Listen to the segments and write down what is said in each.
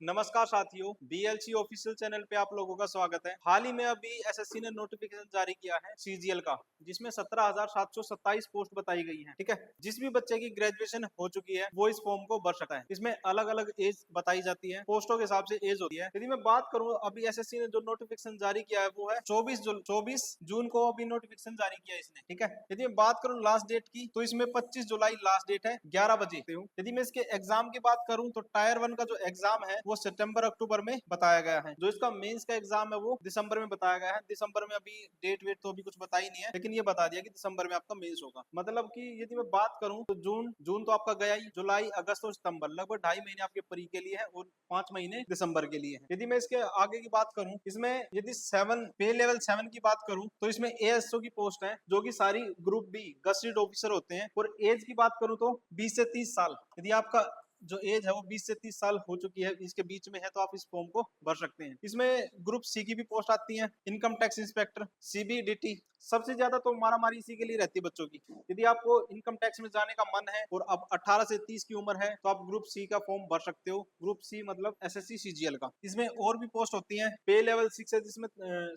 नमस्कार साथियों, BLC official channel पे आप लोगों का स्वागत है। हाल ही में अभी एसएससी ने नोटिफिकेशन जारी किया है सीजीएल का, जिसमें 17,727 पोस्ट बताई गई है। ठीक है, जिस भी बच्चे की ग्रेजुएशन हो चुकी है वो इस फॉर्म को भर सकता है। इसमें अलग अलग एज बताई जाती है, पोस्टों के हिसाब से एज होती है। यदि मैं बात करूं, अभी एसएससी ने जो नोटिफिकेशन जारी किया है वो है 24 जून को अभी नोटिफिकेशन जारी किया इसने। ठीक है, यदि मैं बात करूं लास्ट डेट की, तो इसमें 25 जुलाई लास्ट डेट है 11 बजे। यदि मैं इसके एग्जाम की बात करूं तो टायर 1 का जो एग्जाम है वो सितंबर अक्टूबर में बताया गया है। जो इसका मेंस का एग्जाम है वो दिसंबर में बताया गया है। दिसंबर में अभी डेट वेट तो अभी कुछ बताई नहीं है, लेकिन ये बता दिया कि दिसंबर में आपका मेंस होगा। मतलब कि यदि मैं बात करूं तो जून तो आपका गया ही, जुलाई अगस्त और सितंबर लगभग 2.5 महीने आपके प्री के लिए है और 5 महीने दिसंबर के लिए है। यदि मैं इसके आगे की बात करूं, इसमें यदि 7 पे लेवल 7 की बात करूं तो इसमें एएसओ की पोस्ट है, जो कि सारी ग्रुप बी गस्टेड ऑफिसर होते हैं। और एज की बात करूं तो 20 से 30 साल। यदि आपका जो एज है वो 20 से 30 साल हो चुकी है, इसके बीच में है, तो आप इस फॉर्म को भर सकते हैं। इसमें ग्रुप सी की भी पोस्ट आती है, इनकम टैक्स इंस्पेक्टर, सीबीडीटी। सबसे ज्यादा तो मारामारी इसी के लिए रहती है बच्चों की। यदि आपको इनकम टैक्स में जाने का मन है और अब 18 से 30 की उम्र है तो आप ग्रुप सी का फॉर्म भर सकते हो। ग्रुप सी मतलब एसएससी सीजीएल का। इसमें और भी पोस्ट होती है। पे लेवल 6 है, जिसमें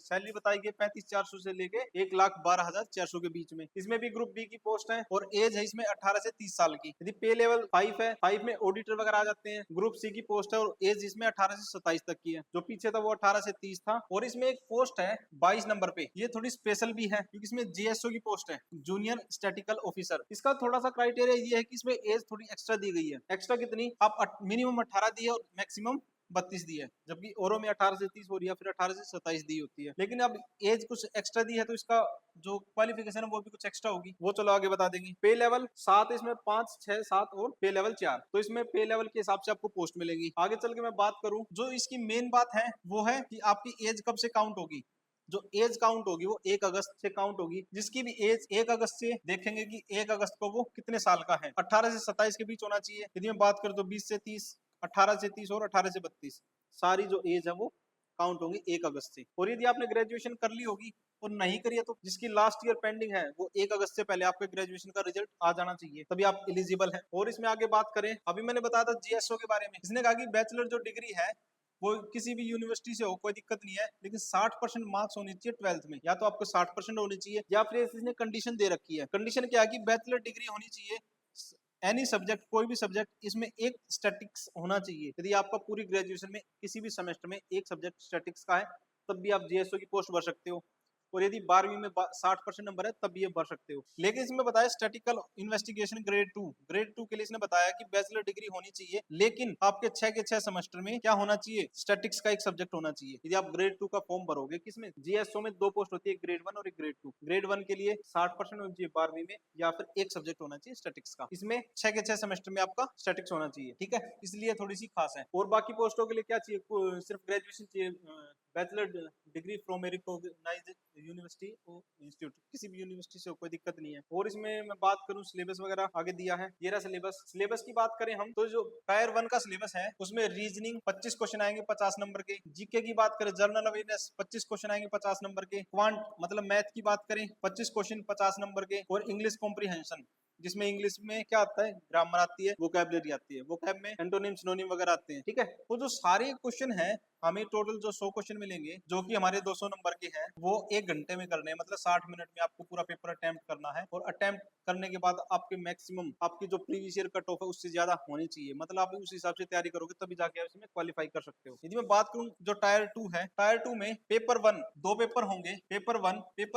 सैलरी बताई गई 35,400 से लेके 1,12,400 के बीच में। इसमें भी ग्रुप बी की पोस्ट है और एज है इसमें 18 से 30 साल की। यदि पे लेवल 5 है, 5 में ऑडिटर वगैरह आ जाते हैं। ग्रुप सी की पोस्ट है और एज इसमें 18 से 27 तक की है। जो पीछे था वो 18 से 30 था। और इसमें एक पोस्ट है 22 नंबर पे, ये थोड़ी स्पेशल भी है क्योंकि इसमें जीएसओ की पोस्ट है, जूनियर स्टैटिकल ऑफिसर। इसका थोड़ा सा क्राइटेरिया ये है कि इसमें एज थोड़ी एक्स्ट्रा दी गई है। एक्स्ट्रा कितनी? आप मिनिमम 18 दी है और मैक्सिमम 32 दी है, जबकि औरों में 18 से 30 हो रही है, फिर 18 से 27 दी होती है। लेकिन अब एज कुछ एक्स्ट्रा दी है तो इसका जो क्वालिफिकेशन है वो भी कुछ एक्स्ट्रा होगी, वो चलो आगे बता देंगे। पे लेवल 7, इसमें 5, 6, 7 और पे लेवल 4। तो इसमें पे लेवल के हिसाब से आपको पोस्ट मिलेगी। आगे चल के मैं बात करूं, जो इसकी मेन बात है वो है कि आपकी एज कब से काउंट होगी। जो एज काउंट होगी वो 1 अगस्त से काउंट होगी। जिसकी भी एज 1 अगस्त से देखेंगे कि 1 अगस्त को वो कितने साल का है। 18 से 27 के बीच होना चाहिए। यदि मैं बात करूं तो 20 से 30, 18 से 30 और 18 से 32 सारी जो एज है वो काउंट होंगी 1 अगस्त से। और यदि आपने ग्रेजुएशन कर ली होगी और नहीं करी है तो जिसकी लास्ट ईयर पेंडिंग है वो 1 अगस्त से पहले आपके ग्रेजुएशन का रिजल्ट आ जाना चाहिए, तभी आप एलिजिबल हैं। और इसमें आगे बात करें, अभी मैंने बताया था जीएसओ के बारे में। इसने कहा कि बैचलर जो डिग्री है वो किसी भी यूनिवर्सिटी से हो, कोई दिक्कत नहीं है, लेकिन 60% मार्क्स होनी चाहिए 12th में। या तो आपको 60% होनी चाहिए, या फिर इसने कंडीशन दे रखी है। कंडीशन क्या है कि बैचलर डिग्री होनी चाहिए एनी सब्जेक्ट, कोई भी सब्जेक्ट, इसमें एक स्टैटिक्स होना चाहिए। यदि आपका पूरी ग्रेजुएशन में किसी भी सेमेस्टर में एक सब्जेक्ट स्टैटिक्स का है तब भी आप जीएसओ की पोस्ट भर सकते हो। और यदि 12वीं में 60% नंबर है तब भी ये भर सकते हो। लेकिन इसमें बताया स्टैटिकल इन्वेस्टिगेशन ग्रेड 2 के लिए इसने बताया कि बैचलर डिग्री होनी चाहिए, लेकिन आपके 6 के 6 सेमेस्टर में क्या होना चाहिए, स्टैटिक्स का एक सब्जेक्ट होना चाहिए। यदि आप ग्रेड 2 का फॉर्म भरोगे, किसमें, जीएसओ में 2 पोस्ट होती है, ग्रेड 1 और एक ग्रेड 2। ग्रेड 1 के लिए 60% होनी चाहिए 12वीं में, या फिर एक सब्जेक्ट होना चाहिए स्टैटिक्स का। इसमें 6 के 6 सेमेस्टर में आपका स्टैटिक्स होना चाहिए। ठीक है, इसलिए थोड़ी सी खास है। और बाकी पोस्टों के लिए क्या चाहिए, सिर्फ ग्रेजुएशन चाहिए, bachelor degree from a recognised university और इंस्टीट्यूट, किसी भी यूनिवर्सिटी से हो, कोई दिक्कत नहीं है। और इसमें मैं बात करूं, सिलेबस वगैरह आगे दिया है। ये रहा सिलेबस की बात करें हम तो जो टायर 1 का सिलेबस है उसमें रीजनिंग 25 क्वेश्चन आएंगे 50 नंबर के। जीके की बात करें, जनरल अवेयरनेस 25 क्वेश्चन आएंगे 50 नंबर के। क्वांट मतलब मैथ की बात करें 25 क्वेश्चन 50 नंबर के। और इंग्लिश कॉम्प्रीहेंशन, जिसमें इंग्लिश में क्या आता है, ग्रामर आती है, वोकैबुलरी आती है, वोकैब में एंटोनिम सिनोनिम वगैरह आते हैं। ठीक है, तो जो सारे क्वेश्चन है, हमें टोटल जो 100 क्वेश्चन मिलेंगे जो कि हमारे 200 नंबर के हैं, वो 1 घंटे में करने हैं। मतलब 60 मिनट में आपको पूरा पेपर अटेम्प्ट करना है। और अटेम्प्ट करने के बाद आपके मैक्सिमम आपकी जो प्रीवियस ईयर कट ऑफ है उससे ज्यादा होनी चाहिए। मतलब आप उस हिसाब से तैयारी करोगे तभी जाके आप इसमें क्वालिफाई कर सकते हो। यदि मैं बात करूं जो टायर 2 है, टायर 2 में पेपर 1 2 पेपर होंगे। पेपर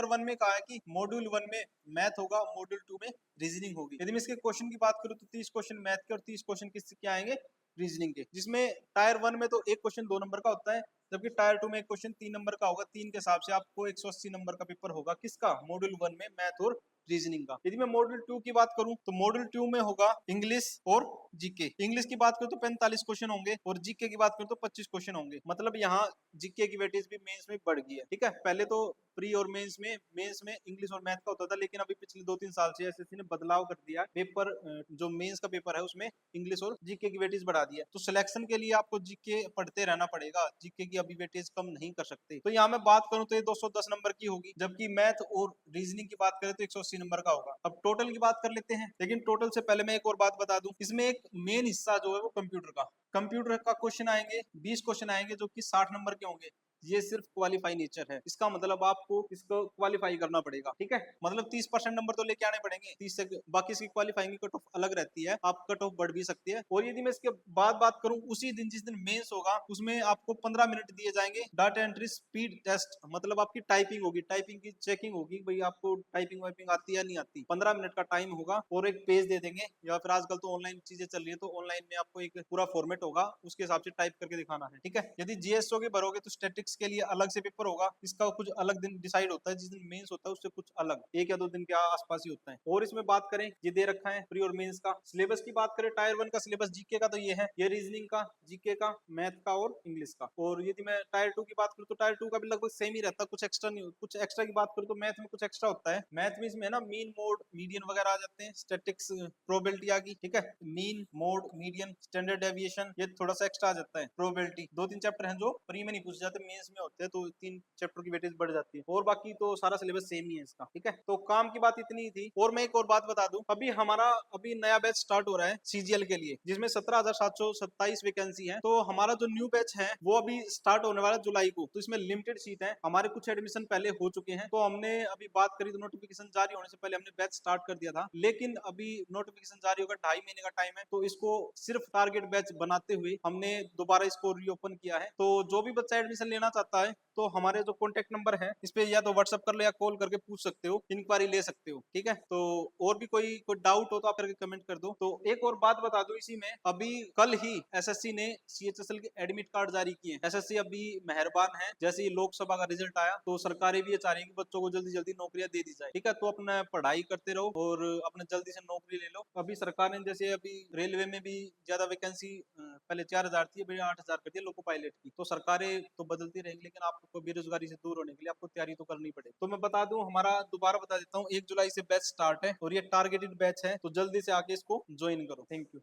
1 में कहा है कि मॉड्यूल 1 में मैथ होगा, मॉड्यूल 2 में रीजनिंग होगी। यदि मैं इसके क्वेश्चन की बात करूं तो 30 क्वेश्चन मैथ के और 30 क्वेश्चन किससे क्या आएंगे, रीजनिंग के। जिसमें टायर 1 में तो एक क्वेश्चन 2 नंबर का होता है, जबकि टायर 2 में एक क्वेश्चन 3 नंबर का होगा। 3 के हिसाब से आपको 180 नंबर का पेपर होगा, किसका, मॉड्यूल 1 में मैथ और रीजनिंग का। यदि मैं मॉड्यूल 2 की बात करूं तो मॉड्यूल 2 में होगा इंग्लिश और जीके। इंग्लिश की बात करूं तो 45 क्वेश्चन होंगे और जीके की बात करूं तो 25 क्वेश्चन होंगे। मतलब यहाँ जीके की वेटेज भी मेंस में बढ़ गई है। ठीक है, पहले तो प्री और मेंस में इंग्लिश और मैथ का होता था, लेकिन अभी पिछले 2-3 साल से एसएससी ने बदलाव कर दिया है। पेपर जो मेंस का पेपर है उसमें इंग्लिश और जीके की वेटेज बढ़ा दी है। तो सिलेक्शन के लिए आपको जीके पढ़ते रहना पड़ेगा, जीके की अभी वेटेज कम नहीं कर सकते। तो यहाँ मैं बात करूं तो ये 210 नंबर की होगी, जबकि मैथ और रीजनिंग की बात करें तो 180 नंबर का होगा। अब टोटल की बात कर लेते हैं, लेकिन टोटल से पहले मैं एक और बात बता दूं, इसमें एक मेन हिस्सा जो है वो कंप्यूटर का क्वेश्चन आएंगे, 20 क्वेश्चन आएंगे जो कि 60 नंबर के होंगे। ये सिर्फ क्वालिफाई नेचर है, इसका मतलब आपको इसको क्वालिफाई करना पड़ेगा, ठीक है। मतलब 30% नंबर तो लेके आने पड़ेंगे, 30 से बाकी इसकी क्वालिफाइंग की कट ऑफ अलग रहती है, आप कट ऑफ बढ़ भी सकती है। और यदि मैं इसके बाद बात करूं, उसी दिन जिस दिन मेंस होगा उसमें आपको 15 मिनट दिए जाएंगे डाटा एंट्री स्पीड टेस्ट, मतलब आपकी टाइपिंग होगी, टाइपिंग की चेकिंग होगी, भाई आपको टाइपिंग वाइपिंग आती है नहीं आती। 15 मिनट का टाइम होगा और एक पेज दे देंगे, या फिर आजकल तो ऑनलाइन चीजें चल रही है, तो ऑनलाइन में आपको एक पूरा फॉर्मेट होगा, उसके हिसाब से टाइप करके दिखाना है, ठीक है। यदि जीएसओ के भरोगे तो स्टैटिक्स के लिए अलग से पेपर होगा, इसका कुछ अलग दिन डिसाइड होता है, जिस दिन मेंस होता है उससे कुछ अलग 1 या 2 दिन के आसपास ही होता है। और इसमें बात करें, ये दे रखा है प्री और मेंस का सिलेबस की बात करें, टायर 1 का सिलेबस जीके का तो ये है, ये रीजनिंग का, जीके का, मैथ का और इंग्लिश का। और यदि मैं टायर 2 की बात करूं तो टायर 2 का भी लगभग सेम ही रहता है, कुछ एक्स्ट्रा नहीं, कुछ एक्स्ट्रा की बात करूं तो मैथ में कुछ एक्स्ट्रा होता है। मैथ में इसमें ना मीन मोड मीडियन वगैरह आ जाते हैं, स्टैटिक्स प्रोबेबिलिटी आ गई, ठीक है, mean mode median standard deviation, ये थोड़ा सा एक्स्ट्रा आ जाता है। प्रोबेबिलिटी 2-3 चैप्टर हैं जो प्री में नहीं पूछे जाते, मेंस में होते हैं, तो 3 चैप्टर की वेटेज बढ़ जाती है। और बाकी तो सारा सिलेबस सेम ही है इसका, ठीक है। तो काम की बात इतनी ही थी। और मैं एक और बात बता दूं, अभी नया बैच स्टार्ट हो रहा है सीजीएल के लिए, जिसमें 17,727 वैकेंसी है। तो हमारा जो न्यू बैच है वो अभी स्टार्ट होने वाला है जुलाई को, तो इसमें लिमिटेड सीट है, हमारे कुछ एडमिशन पहले हो चुके हैं। तो हमने अभी बात करी तो नोटिफिकेशन जारी होने से पहले हमने बैच स्टार्ट कर दिया था, लेकिन अभी नोटिफिकेशन जारी होगा, 2.5 महीने का टाइम है, तो इसको सिर्फ टारगेट बैच बनाते हुए हमने दोबारा इसको रीओपन किया है। तो जो भी बच्चा एडमिशन लेना चाहता है तो हमारे जो कॉन्टेक्ट नंबर है इस पे या तो व्हाट्सअप कर लो या कॉल करके पूछ सकते हो, इंक्वायरी ले सकते हो, ठीक है। तो और भी कोई डाउट हो तो आप करके कमेंट कर दो। तो एक और बात बता दूं इसी में, अभी कल ही एसएससी ने सीएचएसएल के एडमिट कार्ड जारी किए हैं। एसएससी अभी मेहरबान है, जैसे ही लोकसभा का रिजल्ट आया तो सरकारें भी ये चाह रही है कि बच्चों को जल्दी जल्दी नौकरियां दे दी जाए, ठीक है। तो अपना पढ़ाई करते रहो और अपने जल्दी से नौकरी ले लो। अभी सरकार ने जैसे अभी रेलवे में भी ज्यादा वैकेंसी, पहले 4,000 थी, अभी 8,000 कर दिया लोको पायलट की। तो सरकारें तो बदलती रहेंगी, लेकिन आपको बेरोजगारी से दूर होने के लिए आपको तैयारी तो करनी पड़ेगी। तो मैं बता दूं, हमारा दोबारा बता देता हूँ, 1 जुलाई से बैच स्टार्ट है और ये टारगेटेड बैच है, तो जल्दी से आके इसको ज्वाइन करो। Thank you.